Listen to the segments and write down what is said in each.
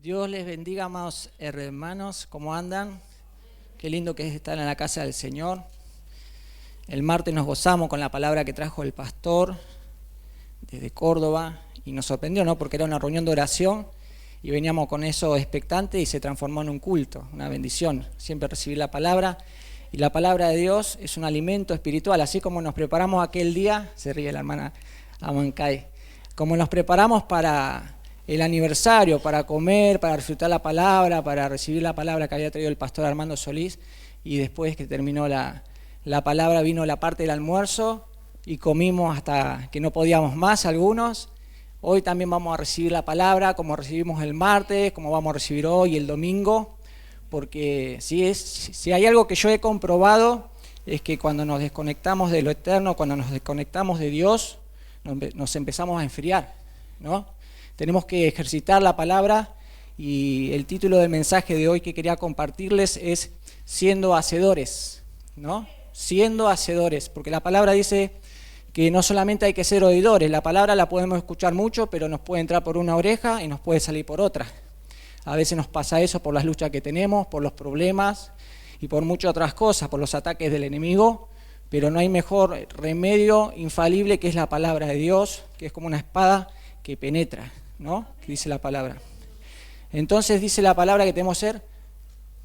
Dios les bendiga, amados hermanos. ¿Cómo andan? Qué lindo que es estar en la casa del Señor. El martes nos gozamos con la palabra que trajo el pastor desde Córdoba y nos sorprendió, ¿no? Porque era una reunión de oración y veníamos con eso expectante y se transformó en un culto, una bendición. Siempre recibir la palabra, y la palabra de Dios es un alimento espiritual. Así como nos preparamos aquel día, se ríe la hermana Amancay, como nos preparamos para el aniversario, para comer, para disfrutar la palabra, para recibir la palabra que había traído el pastor Armando Solís, y después que terminó la palabra vino la parte del almuerzo y comimos hasta que no podíamos más algunos. Hoy también vamos a recibir la palabra como recibimos el martes, como vamos a recibir hoy el domingo, porque si hay algo que yo he comprobado es que cuando nos desconectamos de lo eterno, cuando nos desconectamos de Dios, nos empezamos a enfriar, ¿no? Tenemos que ejercitar la palabra, y el título del mensaje de hoy que quería compartirles es siendo hacedores, ¿no? Siendo hacedores, porque la palabra dice que no solamente hay que ser oidores, la palabra la podemos escuchar mucho, pero nos puede entrar por una oreja y nos puede salir por otra. A veces nos pasa eso por las luchas que tenemos, por los problemas y por muchas otras cosas, por los ataques del enemigo, pero no hay mejor remedio infalible que es la palabra de Dios, que es como una espada que penetra, ¿no? Que dice la palabra. Entonces dice la palabra que tenemos que ser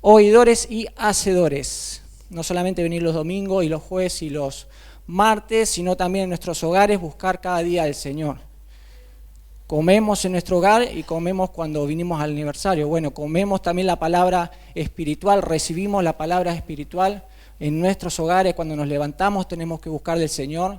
oidores y hacedores. No solamente venir los domingos y los jueves y los martes, sino también en nuestros hogares buscar cada día al Señor. Comemos en nuestro hogar y comemos cuando vinimos al aniversario. Bueno, comemos también la palabra espiritual, recibimos la palabra espiritual en nuestros hogares. Cuando nos levantamos tenemos que buscar del Señor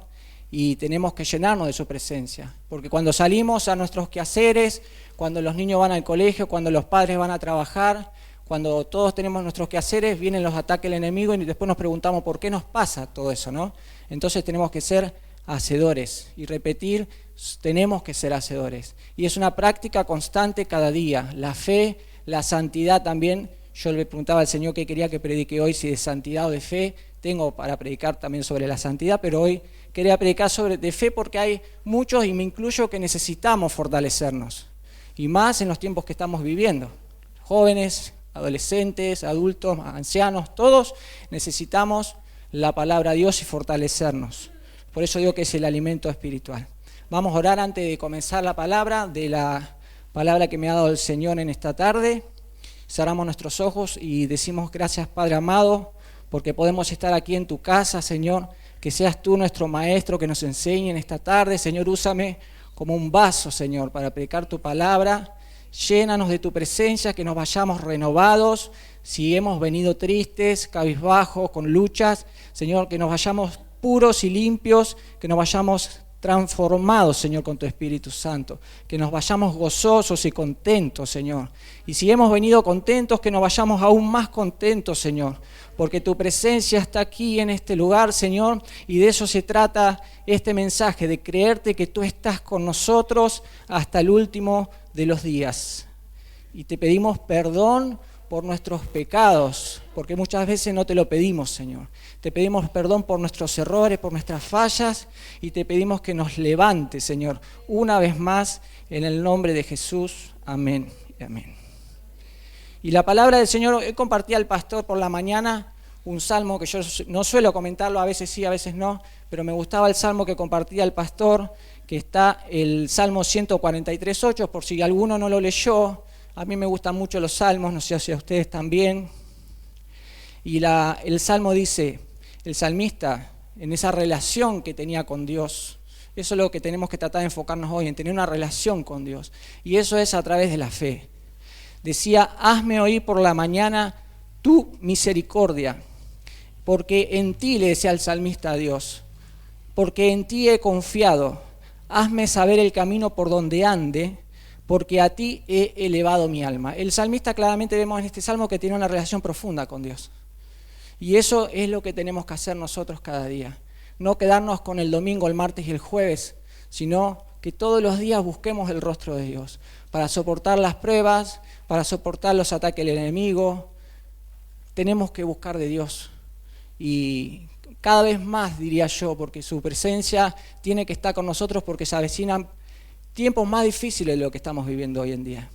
y tenemos que llenarnos de su presencia. Porque cuando salimos a nuestros quehaceres, cuando los niños van al colegio, cuando los padres van a trabajar, cuando todos tenemos nuestros quehaceres, vienen los ataques del enemigo y después nos preguntamos por qué nos pasa todo eso, ¿no? Entonces tenemos que ser hacedores y repetir, tenemos que ser hacedores. Y es una práctica constante cada día. La fe, la santidad también. Yo le preguntaba al Señor qué quería que predique hoy, si de santidad o de fe. Tengo para predicar también sobre la santidad, pero hoy quería predicar sobre de fe porque hay muchos, y me incluyo, que necesitamos fortalecernos. Y más en los tiempos que estamos viviendo. Jóvenes, adolescentes, adultos, ancianos, todos necesitamos la palabra de Dios y fortalecernos. Por eso digo que es el alimento espiritual. Vamos a orar antes de comenzar la palabra que me ha dado el Señor en esta tarde. Cerramos nuestros ojos y decimos gracias, Padre amado, porque podemos estar aquí en tu casa, Señor. Que seas tú nuestro maestro, que nos enseñe en esta tarde. Señor, úsame como un vaso, Señor, para predicar tu palabra. Llénanos de tu presencia, que nos vayamos renovados. Si hemos venido tristes, cabizbajos, con luchas, Señor, que nos vayamos puros y limpios, que nos vayamos transformados, Señor, con tu Espíritu Santo, que nos vayamos gozosos y contentos, Señor. Y si hemos venido contentos, que nos vayamos aún más contentos, Señor, porque tu presencia está aquí en este lugar, Señor, y de eso se trata este mensaje, de creerte que tú estás con nosotros hasta el último de los días. Y te pedimos perdón por nuestros pecados, porque muchas veces no te lo pedimos, Señor. Te pedimos perdón por nuestros errores, por nuestras fallas, y te pedimos que nos levantes, Señor, una vez más, en el nombre de Jesús. Amén y amén. Y la palabra del Señor, hoy compartía al pastor por la mañana un salmo que yo no suelo comentarlo, a veces sí, a veces no, pero me gustaba el salmo que compartía el pastor, que está el Salmo 143:8, por si alguno no lo leyó. A mí me gustan mucho los salmos, no sé si a ustedes también. Y el salmo dice, el salmista, en esa relación que tenía con Dios, eso es lo que tenemos que tratar de enfocarnos hoy, en tener una relación con Dios. Y eso es a través de la fe. Decía, hazme oír por la mañana tu misericordia, porque en ti, le decía el salmista a Dios, porque en ti he confiado, hazme saber el camino por donde ande, porque a ti he elevado mi alma. El salmista, claramente vemos en este salmo que tiene una relación profunda con Dios. Y eso es lo que tenemos que hacer nosotros cada día. No quedarnos con el domingo, el martes y el jueves, sino que todos los días busquemos el rostro de Dios para soportar las pruebas, para soportar los ataques del enemigo. Tenemos que buscar de Dios. Y cada vez más, diría yo, porque su presencia tiene que estar con nosotros, porque se avecinan tiempos más difíciles de lo que estamos viviendo hoy en día.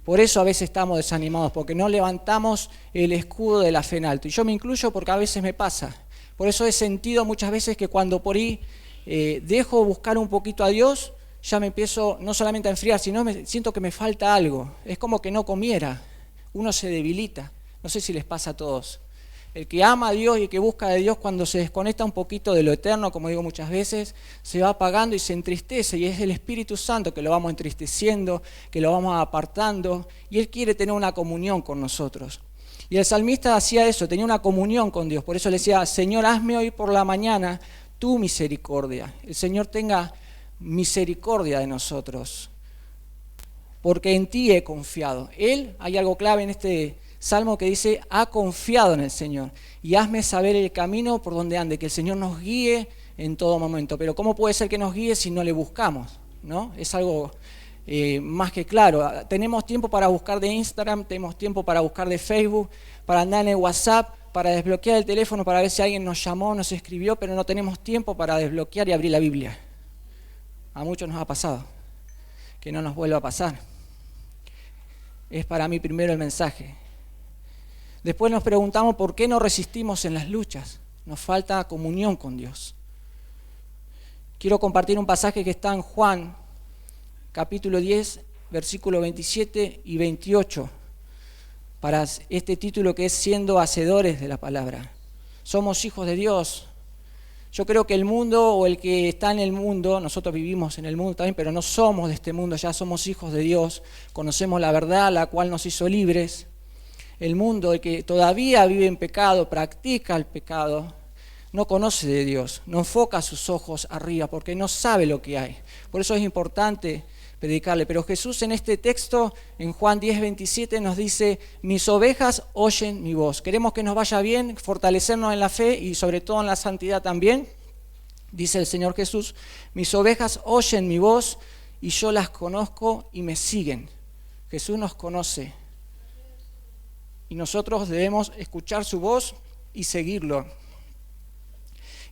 Por eso a veces estamos desanimados, porque no levantamos el escudo de la fe en alto. Y yo me incluyo porque a veces me pasa. Por eso he sentido muchas veces que cuando por ahí dejo buscar un poquito a Dios, ya me empiezo no solamente a enfriar, sino siento que me falta algo. Es como que no comiera. Uno se debilita. No sé si les pasa a todos. El que ama a Dios y que busca de Dios, cuando se desconecta un poquito de lo eterno, como digo muchas veces, se va apagando y se entristece, y es el Espíritu Santo que lo vamos entristeciendo, que lo vamos apartando, y Él quiere tener una comunión con nosotros. Y el salmista hacía eso, tenía una comunión con Dios, por eso le decía: Señor, hazme hoy por la mañana tu misericordia. El Señor tenga misericordia de nosotros, porque en ti he confiado. Él, hay algo clave en este Salmo que dice: ha confiado en el Señor, y hazme saber el camino por donde ande, que el Señor nos guíe en todo momento. Pero ¿cómo puede ser que nos guíe si no le buscamos? ¿No? Es algo más que claro. Tenemos tiempo para buscar de Instagram, tenemos tiempo para buscar de Facebook, para andar en el WhatsApp, para desbloquear el teléfono, para ver si alguien nos llamó, nos escribió, pero no tenemos tiempo para desbloquear y abrir la Biblia. A muchos nos ha pasado, que no nos vuelva a pasar. Es para mí primero el mensaje. Después nos preguntamos por qué no resistimos en las luchas. Nos falta comunión con Dios. Quiero compartir un pasaje que está en Juan, capítulo 10, versículos 27 y 28, para este título que es Siendo hacedores de la palabra. Somos hijos de Dios. Yo creo que el mundo, o el que está en el mundo, nosotros vivimos en el mundo también, pero no somos de este mundo, ya somos hijos de Dios, conocemos la verdad, la cual nos hizo libres. El mundo, el que todavía vive en pecado, practica el pecado, no conoce de Dios, no enfoca sus ojos arriba porque no sabe lo que hay. Por eso es importante predicarle. Pero Jesús en este texto, en Juan 10, 27, nos dice: mis ovejas oyen mi voz. Queremos que nos vaya bien, fortalecernos en la fe y sobre todo en la santidad también. Dice el Señor Jesús: mis ovejas oyen mi voz y yo las conozco y me siguen. Jesús nos conoce. Y nosotros debemos escuchar su voz y seguirlo.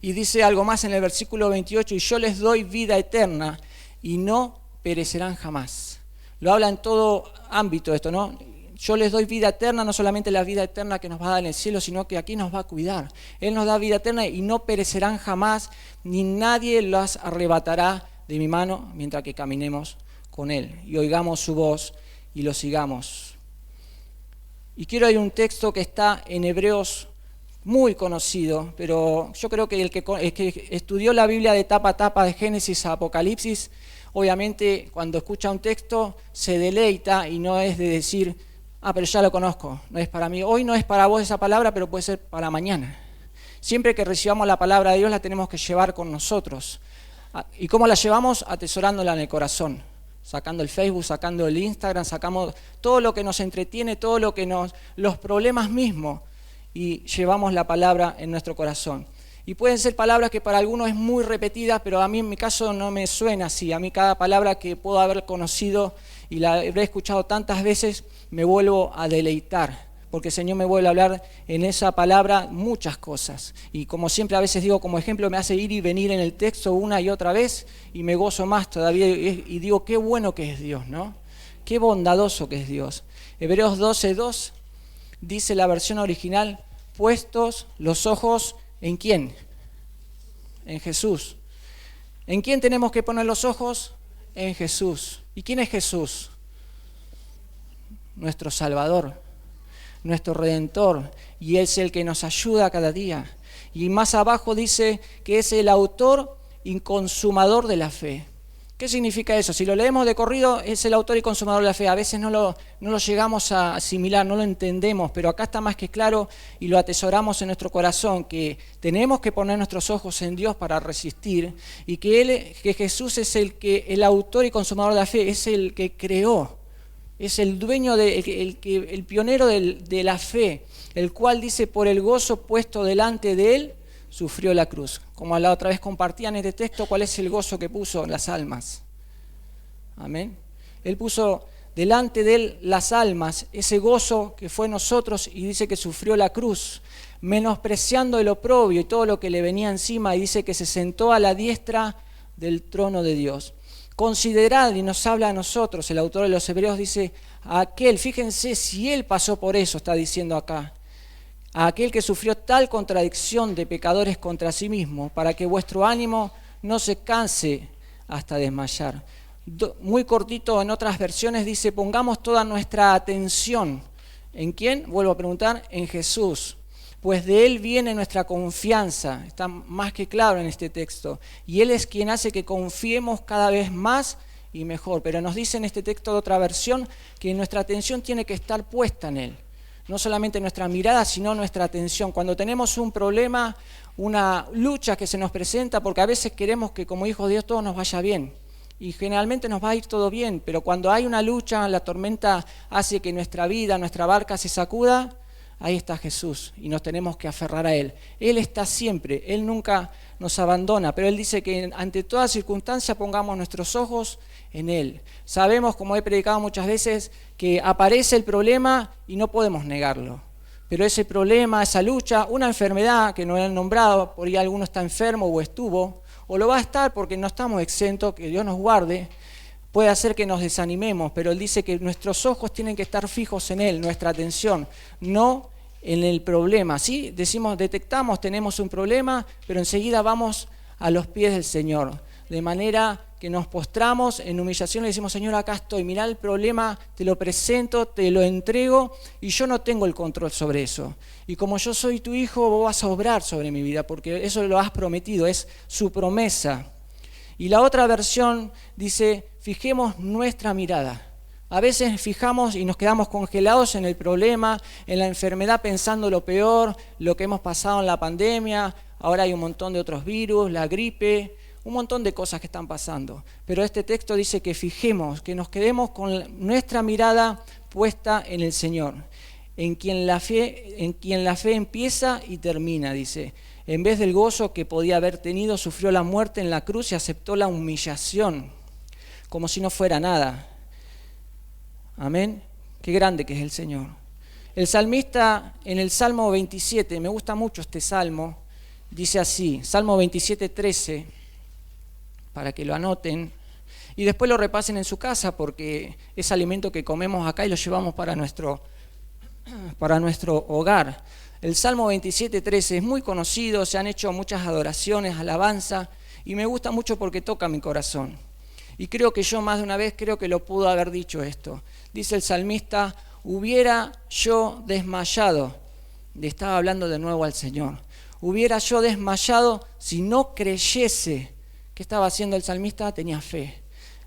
Y dice algo más en el versículo 28: y yo les doy vida eterna y no perecerán jamás. Lo habla en todo ámbito esto, ¿no? Yo les doy vida eterna, no solamente la vida eterna que nos va a dar en el cielo, sino que aquí nos va a cuidar. Él nos da vida eterna y no perecerán jamás, ni nadie las arrebatará de mi mano mientras que caminemos con Él y oigamos su voz y lo sigamos. Y quiero ir a un texto que está en Hebreos, muy conocido, pero yo creo que el que estudió la Biblia de tapa a tapa, de Génesis a Apocalipsis, obviamente cuando escucha un texto se deleita y no es de decir: pero ya lo conozco, no es para mí. Hoy no es para vos esa palabra, pero puede ser para mañana. Siempre que recibamos la palabra de Dios la tenemos que llevar con nosotros. ¿Y cómo la llevamos? Atesorándola en el corazón. Sacando el Facebook, sacando el Instagram, sacamos todo lo que nos entretiene, todo lo que los problemas mismos, y llevamos la palabra en nuestro corazón. Y pueden ser palabras que para algunos es muy repetidas, pero a mí en mi caso no me suena así. A mí cada palabra que puedo haber conocido y la habré escuchado tantas veces, me vuelvo a deleitar, porque el Señor me vuelve a hablar en esa palabra muchas cosas. Y como siempre a veces digo como ejemplo, me hace ir y venir en el texto una y otra vez y me gozo más todavía y digo: qué bueno que es Dios, ¿no? Qué bondadoso que es Dios. Hebreos 12:2 dice la versión original: puestos los ojos ¿en quién? En Jesús. ¿En quién tenemos que poner los ojos? En Jesús. ¿Y quién es Jesús? Nuestro Salvador, nuestro Redentor, y es el que nos ayuda cada día. Y más abajo dice que es el autor y consumador de la fe. ¿Qué significa eso? Si lo leemos de corrido, es el autor y consumador de la fe. A veces no lo llegamos a asimilar, no lo entendemos, pero acá está más que claro y lo atesoramos en nuestro corazón, que tenemos que poner nuestros ojos en Dios para resistir, y que Jesús es el autor y consumador de la fe, es el que creó. Es el dueño, el pionero de la fe, el cual dice: por el gozo puesto delante de él, sufrió la cruz. Como la otra vez compartían este texto, ¿cuál es el gozo que puso? Las almas. Amén. Él puso delante de él las almas, ese gozo que fue nosotros, y dice que sufrió la cruz, menospreciando el oprobio y todo lo que le venía encima, y dice que se sentó a la diestra del trono de Dios. Considerad, y nos habla a nosotros, el autor de los Hebreos dice, a aquel, fíjense si él pasó por eso, está diciendo acá, a aquel que sufrió tal contradicción de pecadores contra sí mismo, para que vuestro ánimo no se canse hasta desmayar. Muy cortito, en otras versiones dice, pongamos toda nuestra atención. ¿En quién? Vuelvo a preguntar, en Jesús. Pues de Él viene nuestra confianza, está más que claro en este texto. Y Él es quien hace que confiemos cada vez más y mejor. Pero nos dice en este texto de otra versión que nuestra atención tiene que estar puesta en Él. No solamente nuestra mirada, sino nuestra atención. Cuando tenemos un problema, una lucha que se nos presenta, porque a veces queremos que como hijos de Dios todo nos vaya bien. Y generalmente nos va a ir todo bien, pero cuando hay una lucha, la tormenta hace que nuestra vida, nuestra barca se sacuda, ahí está Jesús y nos tenemos que aferrar a Él. Él está siempre, Él nunca nos abandona, pero Él dice que ante toda circunstancia pongamos nuestros ojos en Él. Sabemos, como he predicado muchas veces, que aparece el problema y no podemos negarlo. Pero ese problema, esa lucha, una enfermedad que no han nombrado, por ahí alguno está enfermo o estuvo, o lo va a estar porque no estamos exentos, que Dios nos guarde, puede hacer que nos desanimemos, pero Él dice que nuestros ojos tienen que estar fijos en Él, nuestra atención, no en el problema. ¿Sí? Decimos, detectamos, tenemos un problema, pero enseguida vamos a los pies del Señor, de manera que nos postramos en humillación y le decimos, Señor, acá estoy, mirá el problema, te lo presento, te lo entrego y yo no tengo el control sobre eso. Y como yo soy tu hijo, vos vas a obrar sobre mi vida, porque eso lo has prometido, es su promesa. Y la otra versión dice, fijemos nuestra mirada. A veces fijamos y nos quedamos congelados en el problema, en la enfermedad, pensando lo peor, lo que hemos pasado en la pandemia, ahora hay un montón de otros virus, la gripe, un montón de cosas que están pasando. Pero este texto dice que fijemos, que nos quedemos con nuestra mirada puesta en el Señor, en quien la fe empieza y termina, dice. En vez del gozo que podía haber tenido, sufrió la muerte en la cruz y aceptó la humillación, como si no fuera nada. Amén. Qué grande que es el Señor. El salmista en el Salmo 27, me gusta mucho este salmo, dice así, Salmo 27, 13, para que lo anoten y después lo repasen en su casa porque es alimento que comemos acá y lo llevamos para nuestro hogar. El Salmo 27, 13 es muy conocido, se han hecho muchas adoraciones, alabanza y me gusta mucho porque toca mi corazón. Y creo que yo más de una vez creo que lo pudo haber dicho esto. Dice el salmista, hubiera yo desmayado, le estaba hablando de nuevo al Señor, hubiera yo desmayado si no creyese. ¿Qué estaba haciendo el salmista? Tenía fe.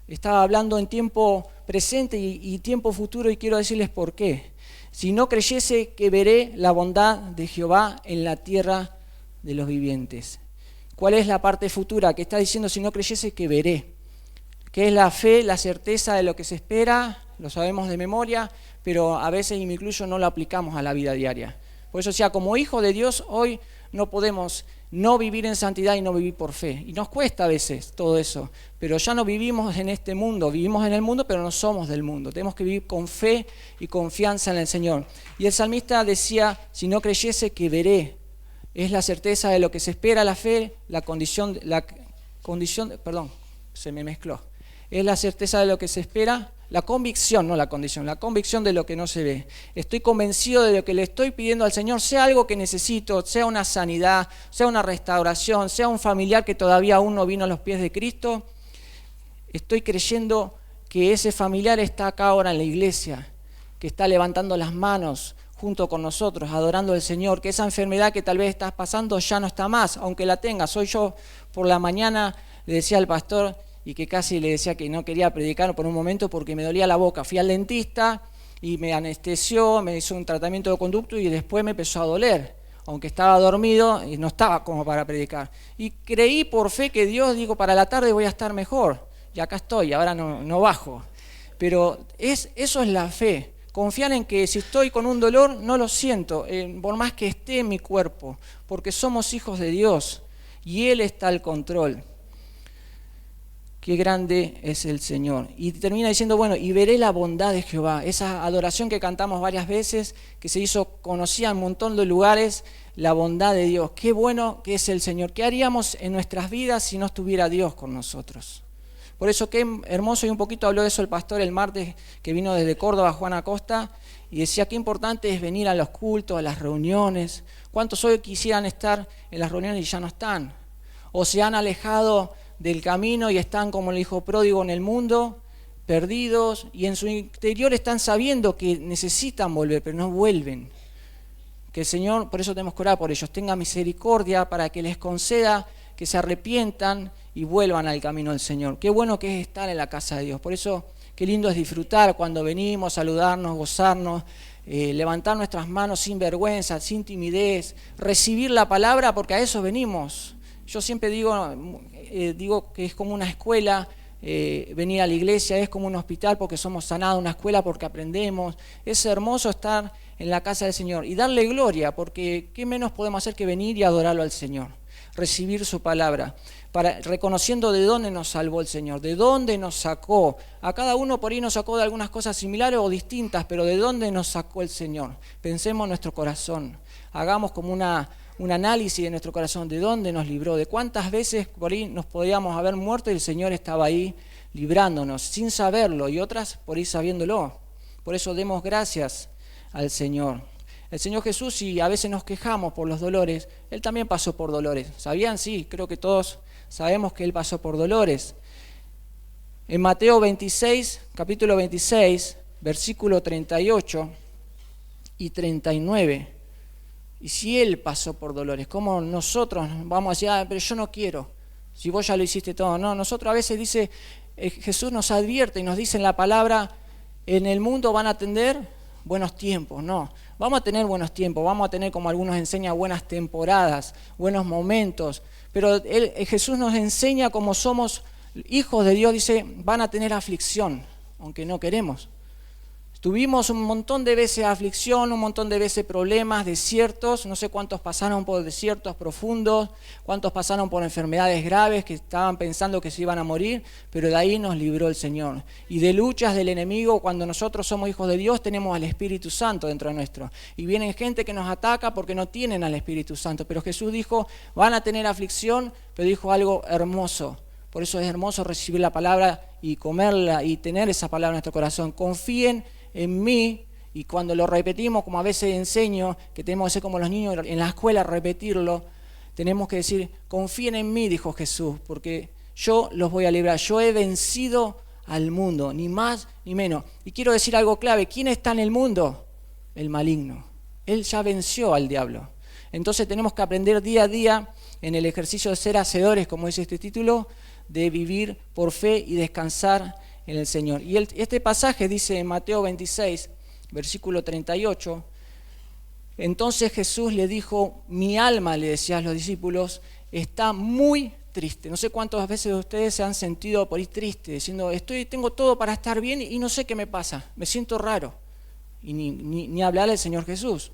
Estaba hablando en tiempo presente y tiempo futuro y quiero decirles por qué. Si no creyese que veré la bondad de Jehová en la tierra de los vivientes. ¿Cuál es la parte futura? Que está diciendo si no creyese que veré. ¿Qué es la fe? La certeza de lo que se espera, lo sabemos de memoria, pero a veces, y me incluyo, no lo aplicamos a la vida diaria. Por eso, como hijo de Dios, hoy no podemos no vivir en santidad y no vivir por fe. Y nos cuesta a veces todo eso, pero ya no vivimos en este mundo, vivimos en el mundo, pero no somos del mundo. Tenemos que vivir con fe y confianza en el Señor. Y el salmista decía, si no creyese que veré, es la certeza de lo que se espera, la fe, se me mezcló. Es la certeza de lo que se espera, la convicción, no la condición, la convicción de lo que no se ve. Estoy convencido de lo que le estoy pidiendo al Señor, sea algo que necesito, sea una sanidad, sea una restauración, sea un familiar que todavía aún no vino a los pies de Cristo. Estoy creyendo que ese familiar está acá ahora en la iglesia, que está levantando las manos junto con nosotros, adorando al Señor, que esa enfermedad que tal vez estás pasando ya no está más, aunque la tengas. Hoy yo por la mañana le decía al pastor, y que casi le decía que no quería predicar por un momento porque me dolía la boca. Fui al dentista y me anestesió, me hizo un tratamiento de conducto y después me empezó a doler, aunque estaba dormido y no estaba como para predicar. Y creí por fe que Dios dijo, para la tarde voy a estar mejor. Y acá estoy, ahora no bajo. Pero eso es la fe. Confiar en que si estoy con un dolor, no lo siento, por más que esté en mi cuerpo, porque somos hijos de Dios y Él está al control. Qué grande es el Señor. Y termina diciendo, bueno, y veré la bondad de Jehová. Esa adoración que cantamos varias veces, que se hizo conocida en un montón de lugares, la bondad de Dios. Qué bueno que es el Señor. ¿Qué haríamos en nuestras vidas si no estuviera Dios con nosotros? Por eso qué hermoso, y un poquito habló de eso el pastor el martes que vino desde Córdoba, Juan Acosta, y decía qué importante es venir a los cultos, a las reuniones. ¿Cuántos hoy quisieran estar en las reuniones y ya no están? O se han alejado del camino y están como el hijo pródigo en el mundo, perdidos, y en su interior están sabiendo que necesitan volver, pero no vuelven. Que el Señor, por eso tenemos que orar por ellos, tenga misericordia para que les conceda que se arrepientan y vuelvan al camino del Señor. Qué bueno que es estar en la casa de Dios. Por eso, qué lindo es disfrutar cuando venimos, saludarnos, gozarnos, levantar nuestras manos sin vergüenza, sin timidez, recibir la palabra, porque a eso venimos. Yo siempre digo que es como una escuela, venir a la iglesia es como un hospital porque somos sanados, una escuela porque aprendemos. Es hermoso estar en la casa del Señor y darle gloria, porque ¿qué menos podemos hacer que venir y adorarlo al Señor? Recibir su palabra, reconociendo de dónde nos salvó el Señor, de dónde nos sacó. A cada uno por ahí nos sacó de algunas cosas similares o distintas, pero de dónde nos sacó el Señor. Pensemos en nuestro corazón, hagamos como un análisis de nuestro corazón, de dónde nos libró, de cuántas veces por ahí nos podíamos haber muerto y el Señor estaba ahí librándonos, sin saberlo, y otras por ahí sabiéndolo. Por eso demos gracias al Señor. El Señor Jesús, si a veces nos quejamos por los dolores, Él también pasó por dolores. ¿Sabían? Sí, creo que todos sabemos que Él pasó por dolores. En Mateo 26, capítulo 26, versículo 38 y 39, y si Él pasó por dolores, ¿cómo nosotros vamos a decir, pero yo no quiero, si vos ya lo hiciste todo? No, nosotros a veces dice, Jesús nos advierte y nos dice en la palabra, en el mundo van a tener buenos tiempos. No, vamos a tener buenos tiempos, vamos a tener, como algunos enseñan, buenas temporadas, buenos momentos, pero Jesús nos enseña como somos hijos de Dios, dice, van a tener aflicción, aunque no queremos. Tuvimos un montón de veces aflicción, un montón de veces problemas, desiertos, no sé cuántos pasaron por desiertos profundos, cuántos pasaron por enfermedades graves que estaban pensando que se iban a morir, pero de ahí nos libró el Señor. Y de luchas del enemigo, cuando nosotros somos hijos de Dios, tenemos al Espíritu Santo dentro de nuestro. Y vienen gente que nos ataca porque no tienen al Espíritu Santo, pero Jesús dijo, van a tener aflicción, pero dijo algo hermoso. Por eso es hermoso recibir la palabra y comerla y tener esa palabra en nuestro corazón. Confíen en mí, y cuando lo repetimos, como a veces enseño, que tenemos que ser como los niños en la escuela, repetirlo, tenemos que decir, confíen en mí, dijo Jesús, porque yo los voy a librar, yo he vencido al mundo, ni más ni menos. Y quiero decir algo clave, ¿quién está en el mundo? El maligno. Él ya venció al diablo. Entonces tenemos que aprender día a día, en el ejercicio de ser hacedores, como dice este título, de vivir por fe y descansar en el Señor. Y este pasaje dice en Mateo 26, versículo 38, entonces Jesús le dijo, mi alma, le decía a los discípulos, está muy triste. No sé cuántas veces ustedes se han sentido por ahí triste, diciendo, tengo todo para estar bien y no sé qué me pasa, me siento raro. Y ni hablar al Señor Jesús.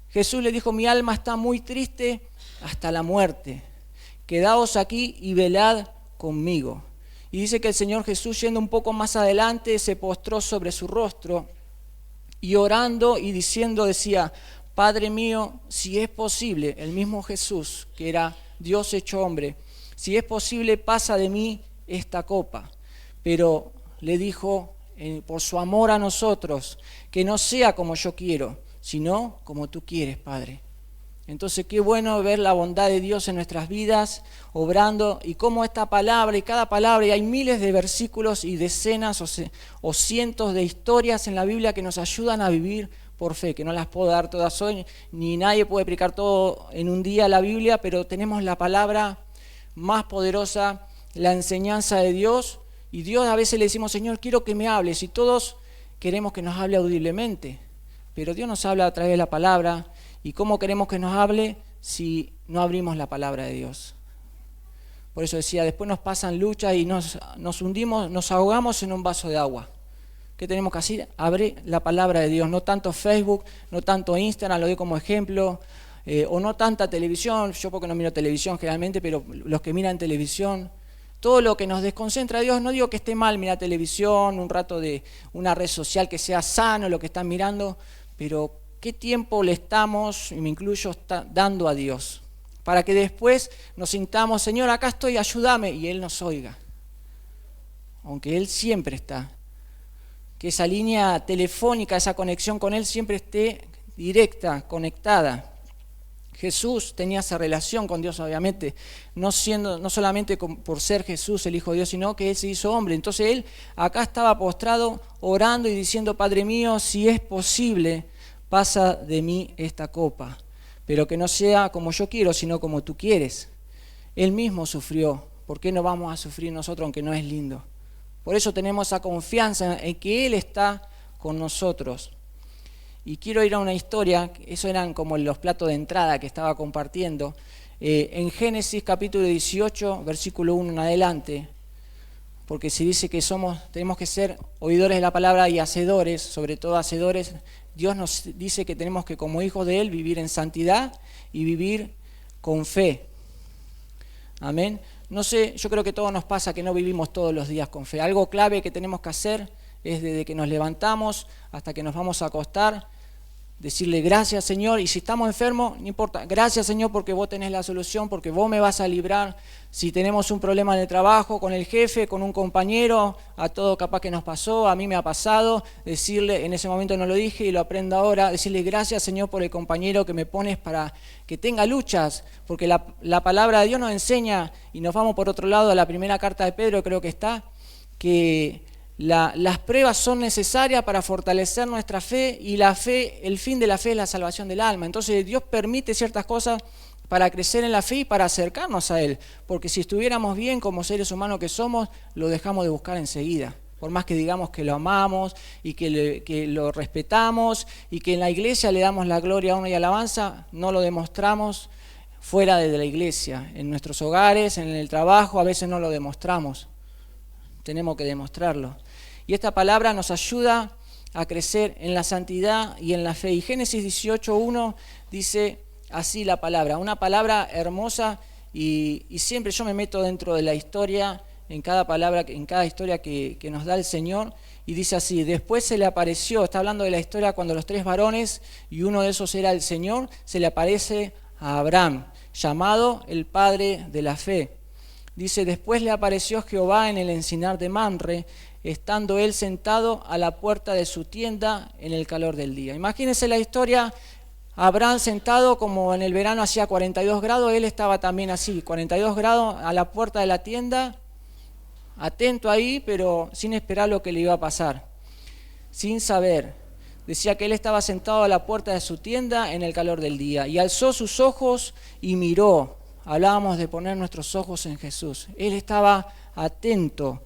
Jesús le dijo, mi alma está muy triste hasta la muerte. Quedaos aquí y velad conmigo. Y dice que el Señor Jesús, yendo un poco más adelante, se postró sobre su rostro y orando y diciendo, decía, Padre mío, si es posible, el mismo Jesús, que era Dios hecho hombre, si es posible, pasa de mí esta copa. Pero le dijo, por su amor a nosotros, que no sea como yo quiero, sino como tú quieres, Padre. Entonces qué bueno ver la bondad de Dios en nuestras vidas, obrando, y cómo esta palabra y cada palabra, y hay miles de versículos y decenas o cientos de historias en la Biblia que nos ayudan a vivir por fe, que no las puedo dar todas hoy, ni nadie puede explicar todo en un día la Biblia, pero tenemos la palabra más poderosa, la enseñanza de Dios, y Dios a veces le decimos, Señor, quiero que me hables, y todos queremos que nos hable audiblemente, pero Dios nos habla a través de la palabra. ¿Y cómo queremos que nos hable si no abrimos la palabra de Dios? Por eso decía, después nos pasan luchas y nos hundimos, nos ahogamos en un vaso de agua. ¿Qué tenemos que hacer? Abrir la palabra de Dios, no tanto Facebook, no tanto Instagram, lo doy como ejemplo, o no tanta televisión, yo porque no miro televisión generalmente, pero los que miran televisión, todo lo que nos desconcentra de Dios, no digo que esté mal mirar televisión, un rato de una red social que sea sano lo que están mirando, pero ¿qué tiempo le estamos, y me incluyo, dando a Dios? Para que después nos sintamos, Señor, acá estoy, ayúdame, y Él nos oiga. aunque Él siempre está. Que esa línea telefónica, esa conexión con Él siempre esté directa, conectada. Jesús tenía esa relación con Dios, obviamente, no solamente por ser Jesús el Hijo de Dios, sino que Él se hizo hombre. Entonces Él acá estaba postrado, orando y diciendo: Padre mío, si es posible, pasa de mí esta copa, pero que no sea como yo quiero, sino como tú quieres. Él mismo sufrió. ¿Por qué no vamos a sufrir nosotros, aunque no es lindo? Por eso tenemos esa confianza en que Él está con nosotros. Y quiero ir a una historia, eso eran como los platos de entrada que estaba compartiendo. En Génesis capítulo 18, versículo 1 en adelante, porque se dice que tenemos que ser oidores de la palabra y hacedores, sobre todo hacedores. Dios nos dice que tenemos que, como hijos de Él, vivir en santidad y vivir con fe. Amén. No sé, yo creo que todo nos pasa que no vivimos todos los días con fe. Algo clave que tenemos que hacer es desde que nos levantamos hasta que nos vamos a acostar, decirle gracias Señor, y si estamos enfermos, no importa, gracias Señor porque vos tenés la solución, porque vos me vas a librar. Si tenemos un problema en el trabajo, con el jefe, con un compañero, a todo capaz que nos pasó, a mí me ha pasado, decirle, en ese momento no lo dije y lo aprendo ahora, decirle gracias Señor por el compañero que me pones para que tenga luchas, porque la palabra de Dios nos enseña, y nos vamos por otro lado a la primera carta de Pedro, creo que está, que las pruebas son necesarias para fortalecer nuestra fe, y la fe, el fin de la fe es la salvación del alma. Entonces Dios permite ciertas cosas para crecer en la fe y para acercarnos a Él, porque si estuviéramos bien como seres humanos que somos, lo dejamos de buscar enseguida. Por más que digamos que lo amamos y que lo respetamos y que en la iglesia le damos la gloria, honra y alabanza, no lo demostramos fuera de la iglesia, en nuestros hogares, en el trabajo, a veces no lo demostramos. Tenemos que demostrarlo. Y esta palabra nos ayuda a crecer en la santidad y en la fe. Y Génesis 18:1 dice así la palabra, una palabra hermosa, y siempre yo me meto dentro de la historia, en cada palabra, en cada historia que nos da el Señor, y dice así: después se le apareció, está hablando de la historia cuando los tres varones, y uno de esos era el Señor, se le aparece a Abraham, llamado el padre de la fe. Dice: después le apareció Jehová en el encinar de Mamre, estando él sentado a la puerta de su tienda en el calor del día. Imagínense la historia, Abraham sentado, como en el verano hacía 42 grados, él estaba también así, 42 grados a la puerta de la tienda, atento ahí, pero sin esperar lo que le iba a pasar, sin saber. Decía que él estaba sentado a la puerta de su tienda en el calor del día, y alzó sus ojos y miró. Hablábamos de poner nuestros ojos en Jesús. Él estaba atento.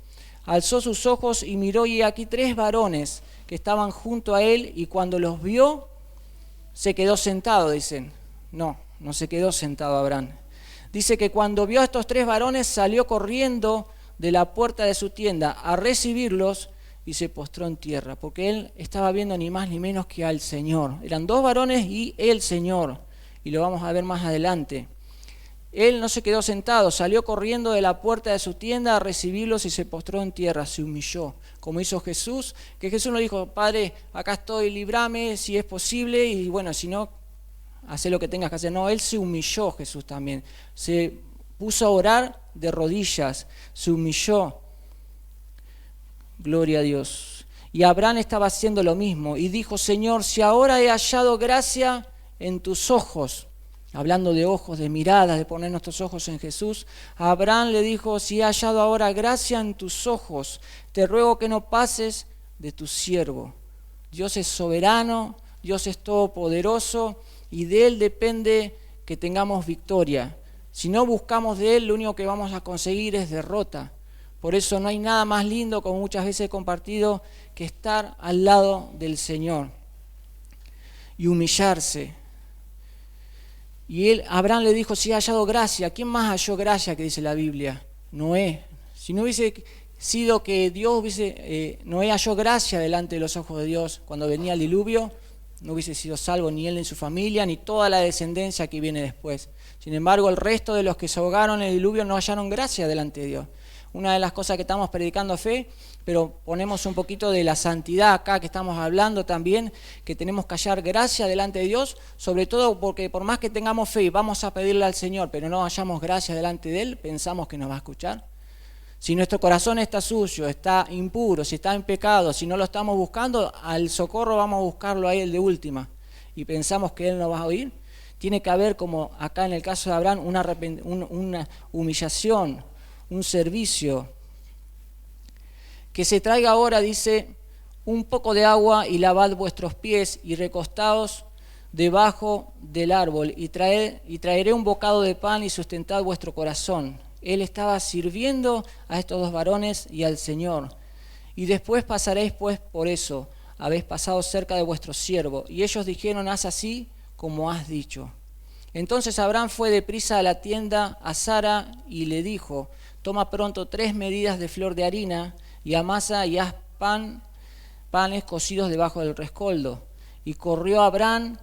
Alzó sus ojos y miró, y aquí tres varones que estaban junto a él, y cuando los vio, se quedó sentado, dicen. No se quedó sentado Abraham. Dice que cuando vio a estos tres varones, salió corriendo de la puerta de su tienda a recibirlos y se postró en tierra, porque él estaba viendo ni más ni menos que al Señor. Eran dos varones y el Señor, y lo vamos a ver más adelante. Él no se quedó sentado, salió corriendo de la puerta de su tienda a recibirlos y se postró en tierra, se humilló, como hizo Jesús, que Jesús no dijo: Padre, acá estoy, líbrame si es posible, y bueno, si no, haz lo que tengas que hacer. No, él se humilló, Jesús también, se puso a orar de rodillas, se humilló. Gloria a Dios. Y Abraham estaba haciendo lo mismo, y dijo: Señor, si ahora he hallado gracia en tus ojos, hablando de ojos, de miradas, de poner nuestros ojos en Jesús, a Abraham le dijo: si he hallado ahora gracia en tus ojos, te ruego que no pases de tu siervo. Dios es soberano, Dios es todopoderoso, y de Él depende que tengamos victoria. Si no buscamos de Él, lo único que vamos a conseguir es derrota. Por eso no hay nada más lindo, como muchas veces he compartido, que estar al lado del Señor y humillarse. Y Abraham le dijo: si he hallado gracia. ¿Quién más halló gracia, que dice la Biblia? Noé. Si no hubiese sido que Noé halló gracia delante de los ojos de Dios cuando venía el diluvio, no hubiese sido salvo ni él ni su familia, ni toda la descendencia que viene después. Sin embargo, el resto de los que se ahogaron en el diluvio no hallaron gracia delante de Dios. Una de las cosas que estamos predicando fe, pero ponemos un poquito de la santidad acá que estamos hablando también, que tenemos que hallar gracia delante de Dios, sobre todo porque por más que tengamos fe y vamos a pedirle al Señor, pero no hallamos gracia delante de Él, pensamos que nos va a escuchar. Si nuestro corazón está sucio, está impuro, si está en pecado, si no lo estamos buscando, al socorro vamos a buscarlo a Él de última. Y pensamos que Él nos va a oír. Tiene que haber, como acá en el caso de Abraham, una humillación, un servicio. Que se traiga ahora, dice, un poco de agua y lavad vuestros pies y recostaos debajo del árbol y traeré un bocado de pan y sustentad vuestro corazón. Él estaba sirviendo a estos dos varones y al Señor. Y después pasaréis pues por eso, habéis pasado cerca de vuestro siervo. Y ellos dijeron, haz así como has dicho. Entonces Abraham fue deprisa a la tienda a Sara y le dijo, toma pronto 3 medidas de flor de harina y amasa y haz panes cocidos debajo del rescoldo. Y corrió Abraham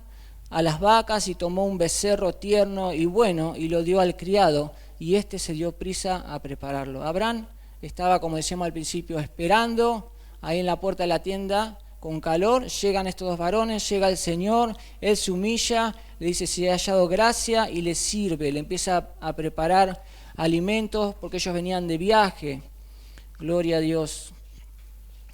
a las vacas y tomó un becerro tierno y bueno y lo dio al criado, y éste se dio prisa a prepararlo. Abraham estaba, como decíamos al principio, esperando ahí en la puerta de la tienda con calor. Llegan estos dos varones, llega el Señor, Él se humilla, le dice si ha hallado gracia y le sirve, le empieza a preparar alimentos porque ellos venían de viaje. Gloria a Dios.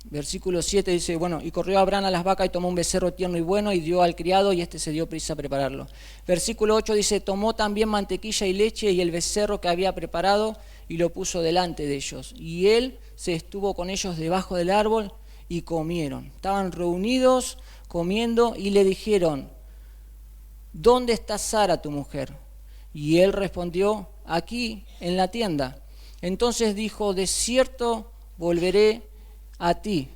Versículo 7 dice, bueno, y corrió Abraham a las vacas y tomó un becerro tierno y bueno y dio al criado y éste se dio prisa a prepararlo. Versículo 8 dice, tomó también mantequilla y leche y el becerro que había preparado y lo puso delante de ellos. Y él se estuvo con ellos debajo del árbol y comieron. Estaban reunidos comiendo y le dijeron, ¿dónde está Sara tu mujer? Y él respondió, aquí en la tienda. Entonces dijo, de cierto volveré a ti.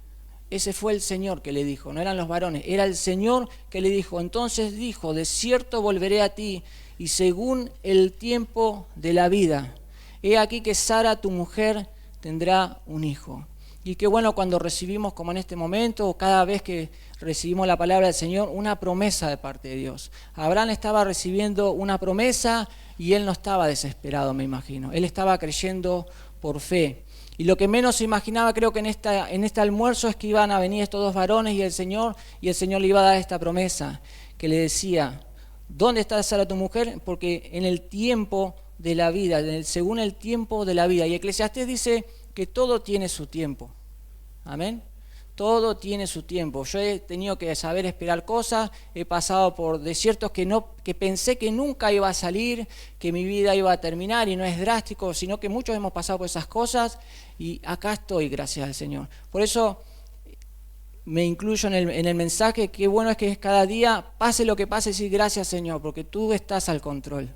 Ese fue el Señor que le dijo, no eran los varones, era el Señor que le dijo. Entonces dijo, de cierto volveré a ti, y según el tiempo de la vida. He aquí que Sara, tu mujer, tendrá un hijo. Y qué bueno cuando recibimos, como en este momento, o cada vez que recibimos la palabra del Señor, una promesa de parte de Dios. Abraham estaba recibiendo una promesa y él no estaba desesperado, me imagino. Él estaba creyendo por fe. Y lo que menos se imaginaba, creo que en este almuerzo, es que iban a venir estos dos varones y el Señor le iba a dar esta promesa, que le decía, ¿dónde está Sara tu mujer? Porque en el tiempo de la vida, según el tiempo de la vida. Y Eclesiastés dice que todo tiene su tiempo. Amén. Todo tiene su tiempo. Yo he tenido que saber esperar cosas, he pasado por desiertos que pensé que nunca iba a salir, que mi vida iba a terminar, y no es drástico, sino que muchos hemos pasado por esas cosas y acá estoy, gracias al Señor. Por eso me incluyo en el mensaje, qué bueno es que cada día, pase lo que pase, decir gracias Señor, porque tú estás al control.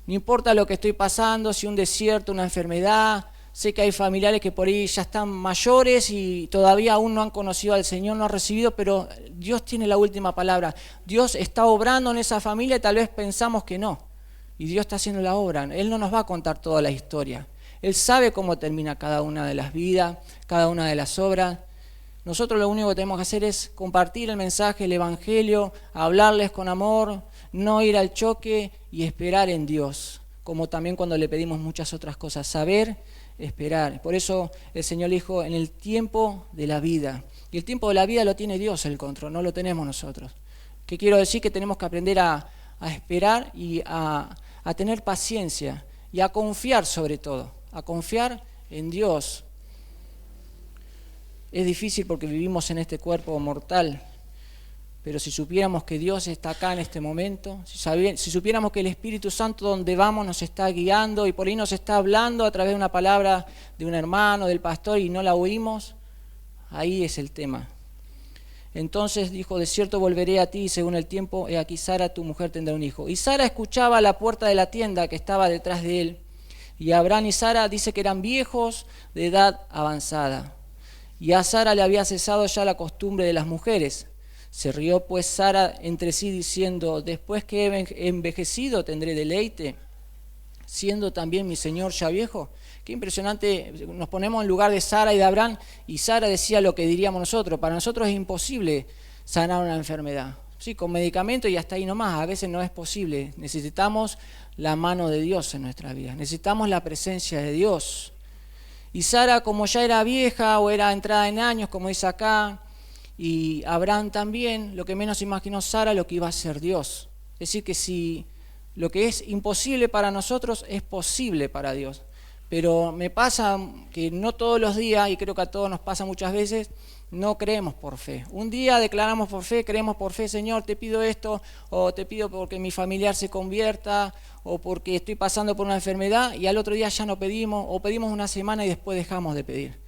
No importa lo que estoy pasando, si un desierto, una enfermedad. Sé que hay familiares que por ahí ya están mayores y todavía aún no han conocido al Señor, no han recibido, pero Dios tiene la última palabra. Dios está obrando en esa familia y tal vez pensamos que no. Y Dios está haciendo la obra. Él no nos va a contar toda la historia. Él sabe cómo termina cada una de las vidas, cada una de las obras. Nosotros lo único que tenemos que hacer es compartir el mensaje, el Evangelio, hablarles con amor, no ir al choque y esperar en Dios. Como también cuando le pedimos muchas otras cosas, saber esperar. Por eso el Señor dijo, en el tiempo de la vida. Y el tiempo de la vida lo tiene Dios el control, no lo tenemos nosotros. ¿Qué quiero decir? Que tenemos que aprender a esperar y a tener paciencia y a confiar sobre todo, a confiar en Dios. Es difícil porque vivimos en este cuerpo mortal, pero si supiéramos que Dios está acá en este momento, si supiéramos que el Espíritu Santo donde vamos nos está guiando y por ahí nos está hablando a través de una palabra de un hermano, del pastor y no la oímos, ahí es el tema. Entonces dijo, de cierto volveré a ti y según el tiempo, he aquí Sara tu mujer tendrá un hijo. Y Sara escuchaba a la puerta de la tienda que estaba detrás de él. Y Abraham y Sara dice que eran viejos de edad avanzada. Y a Sara le había cesado ya la costumbre de las mujeres. Se rió pues Sara entre sí diciendo, después que he envejecido tendré deleite, siendo también mi señor ya viejo. Qué impresionante, nos ponemos en lugar de Sara y de Abraham, y Sara decía lo que diríamos nosotros. Para nosotros es imposible sanar una enfermedad. Sí, con medicamento y hasta ahí nomás, a veces no es posible. Necesitamos la mano de Dios en nuestra vida, necesitamos la presencia de Dios. Y Sara, como ya era vieja o era entrada en años, como dice acá, y Abraham también, lo que menos imaginó Sara, lo que iba a ser Dios. Es decir, que si lo que es imposible para nosotros es posible para Dios. pero me pasa que no todos los días, y creo que a todos nos pasa muchas veces, no creemos por fe. Un día declaramos por fe, creemos por fe, Señor, te pido esto, o te pido porque mi familiar se convierta, o porque estoy pasando por una enfermedad, y al otro día ya no pedimos, o pedimos una semana y después dejamos de pedir.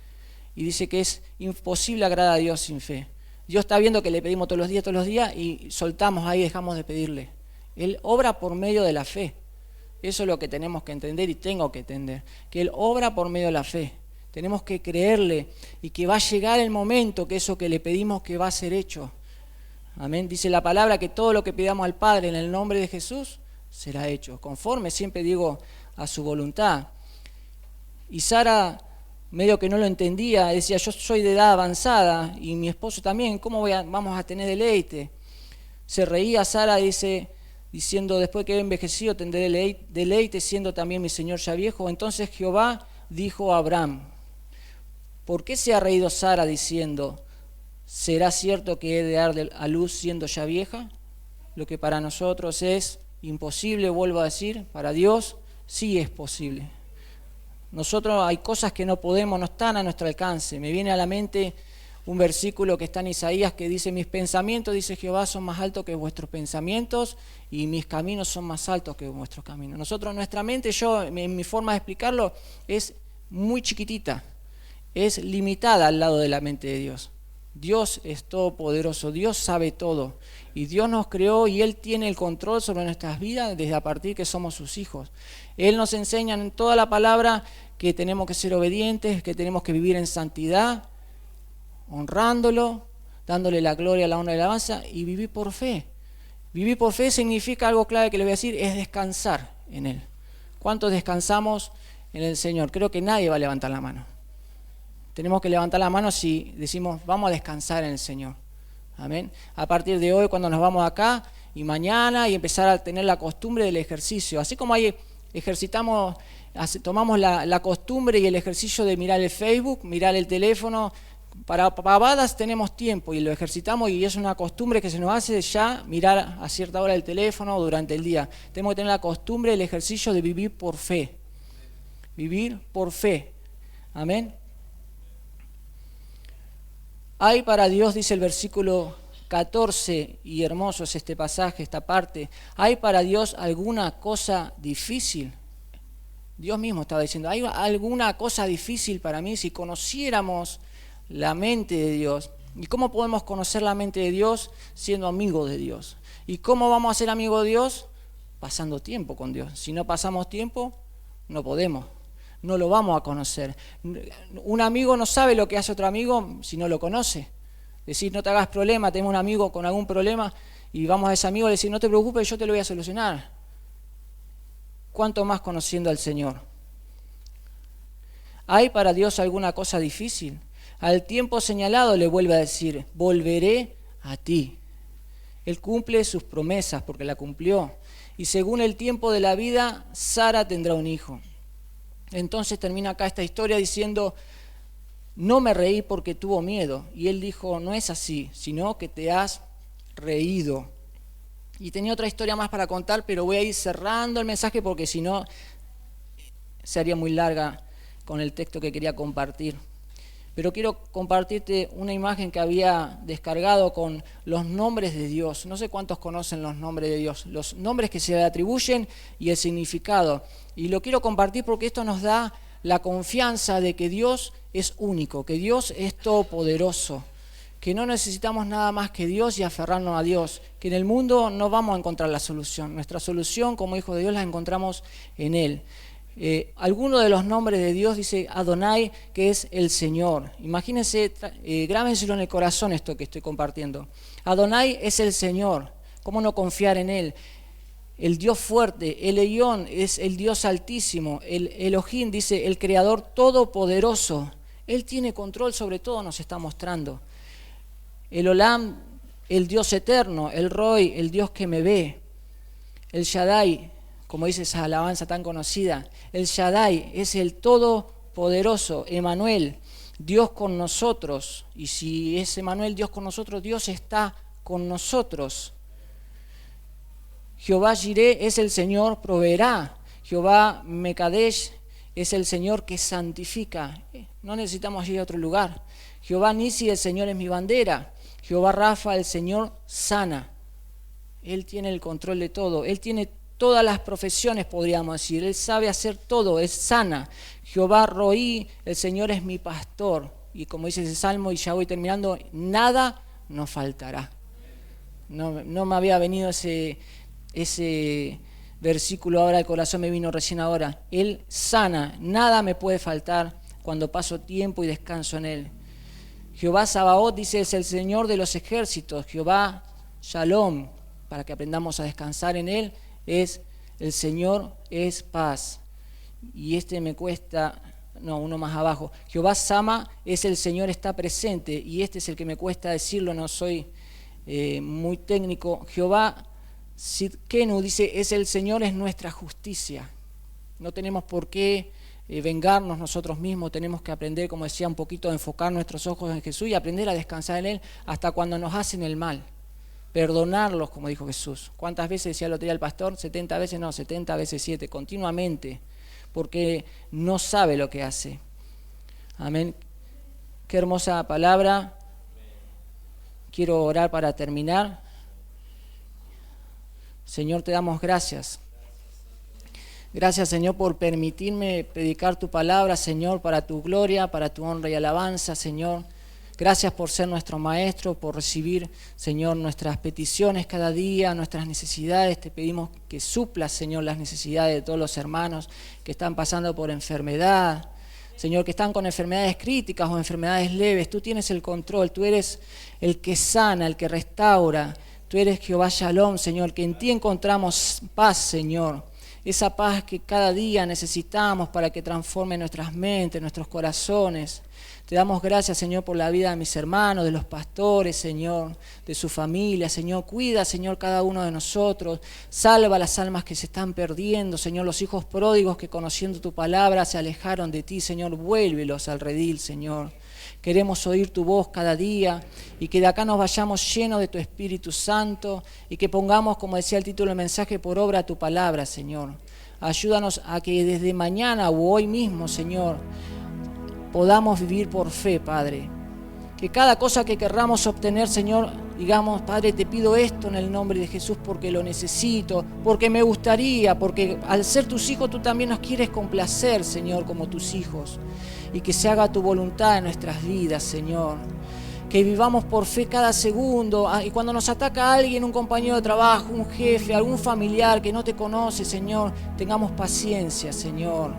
Y dice que es imposible agradar a Dios sin fe. Dios está viendo que le pedimos todos los días, y soltamos ahí, dejamos de pedirle. Él obra por medio de la fe. Eso es lo que tenemos que entender y tengo que entender, que Él obra por medio de la fe. Tenemos que creerle y que va a llegar el momento que eso que le pedimos que va a ser hecho. Amén. Dice la palabra que todo lo que pidamos al Padre en el nombre de Jesús será hecho, conforme, siempre digo, a su voluntad. Y Sara, medio que no lo entendía, decía, yo soy de edad avanzada y mi esposo también, ¿cómo vamos a tener deleite? Se reía Sara, diciendo, después que he envejecido tendré deleite, siendo también mi Señor ya viejo. Entonces Jehová dijo a Abraham, ¿por qué se ha reído Sara diciendo, ¿será cierto que he de dar a luz siendo ya vieja? Lo que para nosotros es imposible, vuelvo a decir, para Dios sí es posible. Nosotros hay cosas que no podemos, no están a nuestro alcance. Me viene a la mente un versículo que está en Isaías que dice, mis pensamientos, dice Jehová, son más altos que vuestros pensamientos y mis caminos son más altos que vuestros caminos. Nosotros, nuestra mente, en mi forma de explicarlo, es muy chiquitita, es limitada al lado de la mente de Dios. Dios es todopoderoso, Dios sabe todo y Dios nos creó y Él tiene el control sobre nuestras vidas desde a partir que somos sus hijos. Él nos enseña en toda la palabra que tenemos que ser obedientes, que tenemos que vivir en santidad, honrándolo, dándole la gloria, la honra y la alabanza y vivir por fe. Vivir por fe significa algo clave que le voy a decir, es descansar en Él. ¿Cuántos descansamos en el Señor? Creo que nadie va a levantar la mano. Tenemos que levantar la mano si decimos, vamos a descansar en el Señor. Amén. A partir de hoy, cuando nos vamos acá y mañana, y empezar a tener la costumbre del ejercicio. Así como ahí tomamos la costumbre y el ejercicio de mirar el Facebook, mirar el teléfono. Para pavadas tenemos tiempo y lo ejercitamos y es una costumbre que se nos hace ya mirar a cierta hora el teléfono durante el día. Tenemos que tener la costumbre, el ejercicio de vivir por fe. Vivir por fe. Amén. Hay para Dios, dice el versículo 14, y hermoso es este pasaje, esta parte, ¿hay para Dios alguna cosa difícil? Dios mismo estaba diciendo, ¿hay alguna cosa difícil para mí? Si conociéramos la mente de Dios. ¿Y cómo podemos conocer la mente de Dios? Siendo amigos de Dios. ¿Y cómo vamos a ser amigos de Dios? Pasando tiempo con Dios. Si no pasamos tiempo, no podemos. No lo vamos a conocer. Un amigo no sabe lo que hace otro amigo si no lo conoce. Decir, no te hagas problema, tenemos un amigo con algún problema y vamos a ese amigo y decir, no te preocupes, yo te lo voy a solucionar. ¿Cuánto más conociendo al Señor? ¿Hay para Dios alguna cosa difícil? Al tiempo señalado le vuelve a decir, volveré a ti. Él cumple sus promesas porque la cumplió. Y según el tiempo de la vida, Sara tendrá un hijo. Entonces termina acá esta historia diciendo, no me reí porque tuvo miedo. Y él dijo, no es así, sino que te has reído. Y tenía otra historia más para contar, pero voy a ir cerrando el mensaje porque si no, se haría muy larga con el texto que quería compartir. Pero quiero compartirte una imagen que había descargado con los nombres de Dios. No sé cuántos conocen los nombres de Dios, los nombres que se le atribuyen y el significado. Y lo quiero compartir porque esto nos da la confianza de que Dios es único, que Dios es todopoderoso, que no necesitamos nada más que Dios y aferrarnos a Dios, que en el mundo no vamos a encontrar la solución. Nuestra solución como hijos de Dios la encontramos en Él. Alguno de los nombres de Dios dice Adonai, que es el Señor. Imagínense, grábenselo en el corazón esto que estoy compartiendo. Adonai es el Señor. ¿Cómo no confiar en Él? El Dios fuerte. El Elyon es el Dios altísimo. El Elohim dice el Creador todopoderoso. Él tiene control sobre todo, nos está mostrando. El Olam, el Dios eterno. El Roy, el Dios que me ve. El Shaddai, como dice esa alabanza tan conocida, el Shaddai es el Todopoderoso, Emanuel, Dios con nosotros. Y si es Emanuel, Dios con nosotros, Dios está con nosotros. Jehová Jireh es el Señor, proveerá. Jehová Mekadesh es el Señor que santifica. No necesitamos ir a otro lugar. Jehová Nisi, el Señor es mi bandera. Jehová Rafa, el Señor sana. Él tiene el control de todo. Él tiene todas las profesiones, podríamos decir. Él sabe hacer todo, es sana. Jehová Roí, el Señor es mi pastor. Y como dice ese salmo, y ya voy terminando, nada nos faltará. No me había venido ese versículo ahora al corazón, me vino recién ahora. Él sana, nada me puede faltar cuando paso tiempo y descanso en Él. Jehová Sabaoth, dice, es el Señor de los ejércitos. Jehová Shalom, para que aprendamos a descansar en Él, es el Señor es paz. Y me cuesta, uno más abajo. Jehová Sama es el Señor está presente, y este es el que me cuesta decirlo, no soy muy técnico. Jehová Sidkenu dice, es el Señor, es nuestra justicia. No tenemos por qué vengarnos nosotros mismos, tenemos que aprender, como decía, un poquito a enfocar nuestros ojos en Jesús y aprender a descansar en Él hasta cuando nos hacen el mal. Perdonarlos, como dijo Jesús. ¿Cuántas veces decía el otro día el pastor? 70 veces, no, 70 veces 7, continuamente, porque no sabe lo que hace. Amén. Qué hermosa palabra. Quiero orar para terminar. Señor, te damos gracias. Gracias, Señor, por permitirme predicar tu palabra, Señor, para tu gloria, para tu honra y alabanza, Señor. Gracias por ser nuestro Maestro, por recibir, Señor, nuestras peticiones cada día, nuestras necesidades. Te pedimos que suplas, Señor, las necesidades de todos los hermanos que están pasando por enfermedad. Señor, que están con enfermedades críticas o enfermedades leves. Tú tienes el control, tú eres el que sana, el que restaura. Tú eres Jehová Shalom, Señor, que en ti encontramos paz, Señor. Esa paz que cada día necesitamos para que transforme nuestras mentes, nuestros corazones. Te damos gracias, Señor, por la vida de mis hermanos, de los pastores, Señor, de su familia, Señor. Cuida, Señor, cada uno de nosotros. Salva las almas que se están perdiendo, Señor. Los hijos pródigos que conociendo tu palabra se alejaron de ti, Señor. Vuélvelos al redil, Señor. Queremos oír tu voz cada día y que de acá nos vayamos llenos de tu Espíritu Santo y que pongamos, como decía el título del mensaje, por obra tu palabra, Señor. Ayúdanos a que desde mañana o hoy mismo, Señor, podamos vivir por fe, Padre. Que cada cosa que querramos obtener, Señor, digamos, Padre, te pido esto en el nombre de Jesús porque lo necesito, porque me gustaría, porque al ser tus hijos tú también nos quieres complacer, Señor, como tus hijos. Y que se haga tu voluntad en nuestras vidas, Señor. Que vivamos por fe cada segundo. Y cuando nos ataca alguien, un compañero de trabajo, un jefe, algún familiar que no te conoce, Señor, tengamos paciencia, Señor.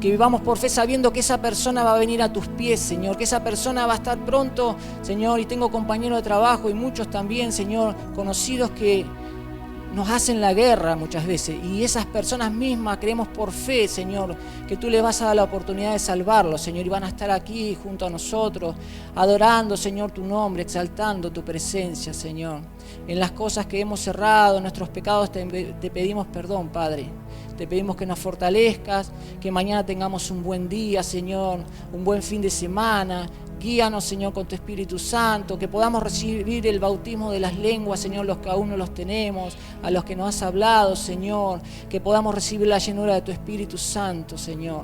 Que vivamos por fe sabiendo que esa persona va a venir a tus pies, Señor. Que esa persona va a estar pronto, Señor. Y tengo compañeros de trabajo y muchos también, Señor, conocidos que nos hacen la guerra muchas veces, y esas personas mismas creemos por fe, Señor, que tú les vas a dar la oportunidad de salvarlos, Señor, y van a estar aquí junto a nosotros, adorando, Señor, tu nombre, exaltando tu presencia, Señor. En las cosas que hemos errado, en nuestros pecados, te pedimos perdón, Padre. Te pedimos que nos fortalezcas, que mañana tengamos un buen día, Señor, un buen fin de semana. Guíanos, Señor, con tu Espíritu Santo, que podamos recibir el bautismo de las lenguas, Señor, los que aún no los tenemos, a los que nos has hablado, Señor, que podamos recibir la llenura de tu Espíritu Santo, Señor.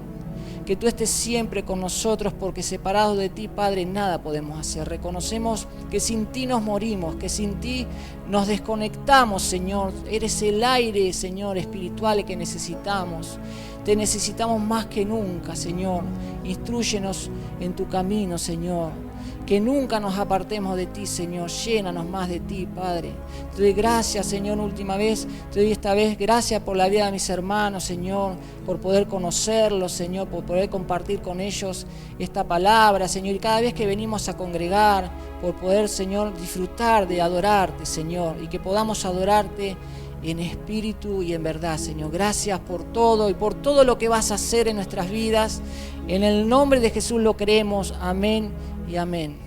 Que tú estés siempre con nosotros, porque separados de ti, Padre, nada podemos hacer. Reconocemos que sin ti nos morimos, que sin ti nos desconectamos, Señor. Eres el aire, Señor, espiritual que necesitamos. Te necesitamos más que nunca, Señor. Instrúyenos en tu camino, Señor. Que nunca nos apartemos de ti, Señor. Llénanos más de ti, Padre. Te doy gracias, Señor, última vez. Te doy esta vez gracias por la vida de mis hermanos, Señor. Por poder conocerlos, Señor. Por poder compartir con ellos esta palabra, Señor. Y cada vez que venimos a congregar, por poder, Señor, disfrutar de adorarte, Señor. Y que podamos adorarte en espíritu y en verdad, Señor. Gracias por todo y por todo lo que vas a hacer en nuestras vidas. En el nombre de Jesús lo creemos. Amén y amén.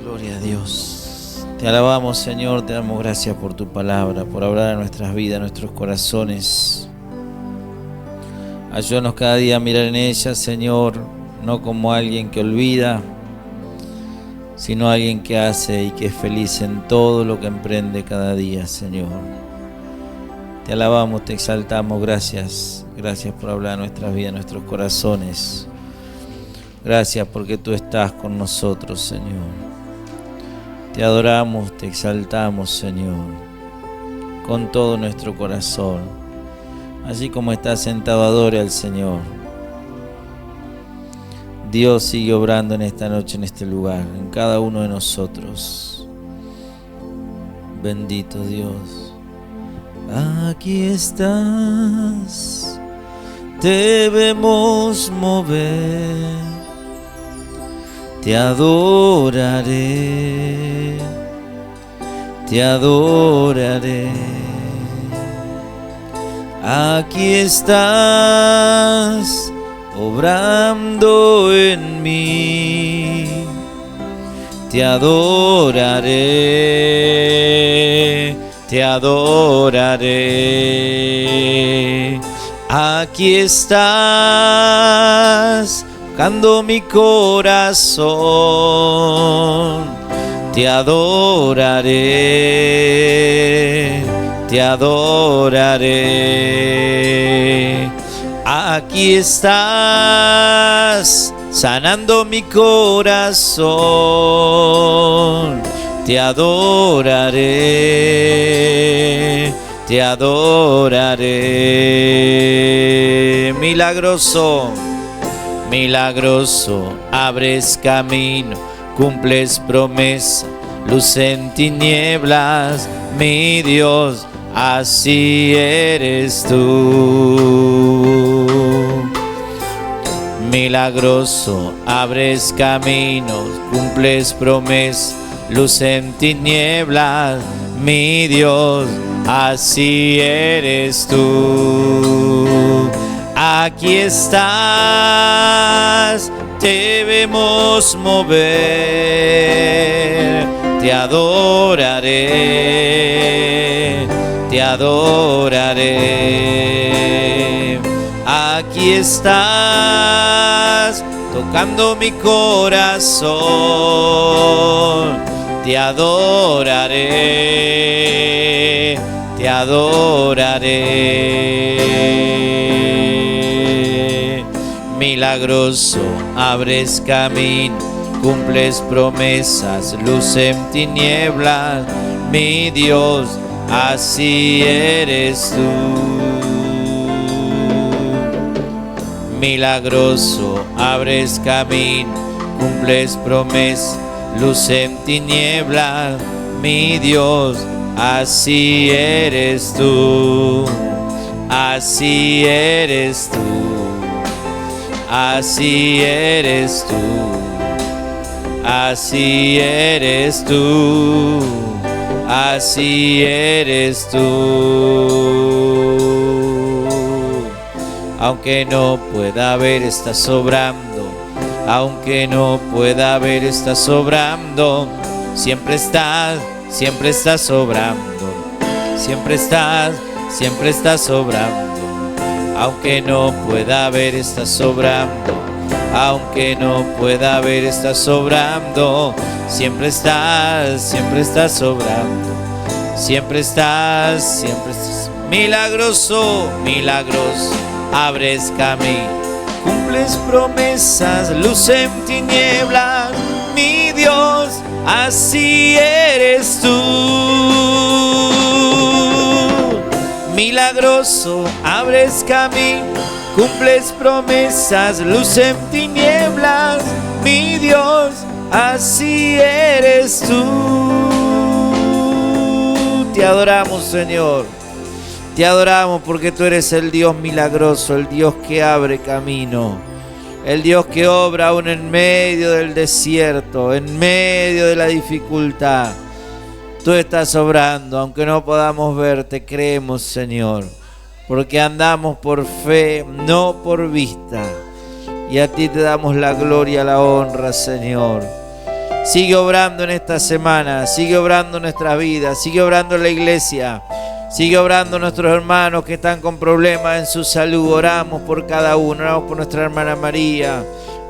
Gloria a Dios. Te alabamos, Señor, te damos gracias por tu palabra, por hablar a nuestras vidas, a nuestros corazones. Ayúdanos cada día a mirar en ella, Señor, no como alguien que olvida, sino alguien que hace y que es feliz en todo lo que emprende cada día, Señor. Te alabamos, te exaltamos, gracias. Gracias por hablar a nuestras vidas, a nuestros corazones. Gracias porque tú estás con nosotros, Señor. Te adoramos, te exaltamos, Señor, con todo nuestro corazón. Así como estás sentado, adore al Señor. Dios sigue obrando en esta noche, en este lugar, en cada uno de nosotros. Bendito Dios. Aquí estás, debemos mover. Te adoraré, te adoraré. Aquí estás, obrando en mí. Te adoraré, te adoraré. Aquí estás, tocando mi corazón. Te adoraré, te adoraré. Aquí estás, sanando mi corazón. Te adoraré, te adoraré. Milagroso, milagroso, abres camino, cumples promesa, luz en tinieblas, mi Dios, así eres tú. Milagroso, abres caminos, cumples promesa, luz en tinieblas, mi Dios, así eres tú. Aquí estás, debemos mover. Te adoraré, te adoraré. Aquí estás, tocando mi corazón. Te adoraré, te adoraré. Milagroso, abres camino, cumples promesas, luz en tinieblas, mi Dios, así eres tú. Milagroso, abres camino, cumples promesas, luz en tinieblas, mi Dios, así eres tú, así eres tú. Así eres tú, así eres tú, así eres tú. Aunque no pueda ver, estás sobrando. Aunque no pueda ver, estás sobrando. Siempre estás sobrando. Siempre estás sobrando. Aunque no pueda ver, estás sobrando. Aunque no pueda ver, estás sobrando. Siempre estás sobrando. Siempre estás. Milagroso, milagroso, abres camino, cumples promesas, luz en tinieblas, mi Dios, así eres tú. Milagroso, abres camino, cumples promesas, luz en tinieblas, mi Dios, así eres tú. Te adoramos, Señor. Te adoramos porque tú eres el Dios milagroso, el Dios que abre camino, el Dios que obra aún en medio del desierto, en medio de la dificultad. Tú estás obrando, aunque no podamos verte, creemos, Señor, porque andamos por fe, no por vista. Y a ti te damos la gloria, la honra, Señor. Sigue obrando en esta semana, sigue obrando en nuestras vidas, sigue obrando en la iglesia, sigue obrando en nuestros hermanos que están con problemas en su salud. Oramos por cada uno, oramos por nuestra hermana María,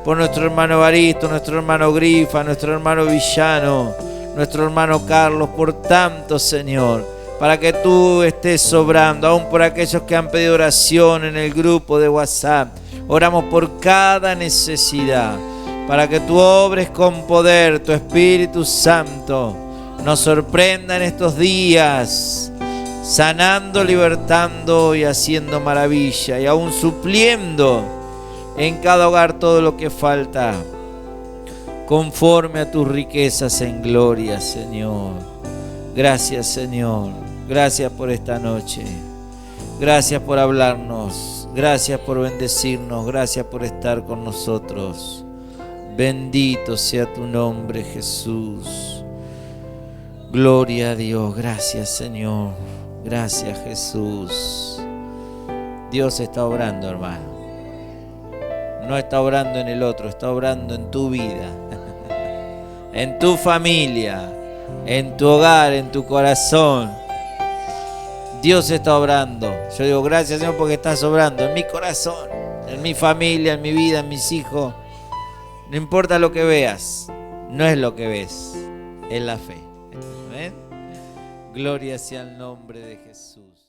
por nuestro hermano Baristo, nuestro hermano Grifa, nuestro hermano Villano, nuestro hermano Carlos, por tanto, Señor, para que tú estés obrando, aún por aquellos que han pedido oración en el grupo de WhatsApp. Oramos por cada necesidad, para que tú obres con poder, tu Espíritu Santo nos sorprenda en estos días, sanando, libertando y haciendo maravilla, y aún supliendo en cada hogar todo lo que falta, conforme a tus riquezas en gloria, Señor. Gracias, Señor. Gracias por esta noche. Gracias por hablarnos. Gracias por bendecirnos. Gracias por estar con nosotros. Bendito sea tu nombre, Jesús. Gloria a Dios. Gracias, Señor. Gracias, Jesús. Dios está obrando, hermano. No está obrando en el otro, está obrando en tu vida, en tu familia, en tu hogar, en tu corazón. Dios está obrando. Yo digo gracias, Señor, porque estás obrando en mi corazón, en mi familia, en mi vida, en mis hijos. No importa lo que veas, no es lo que ves, es la fe. ¿Ven? Gloria sea el nombre de Jesús.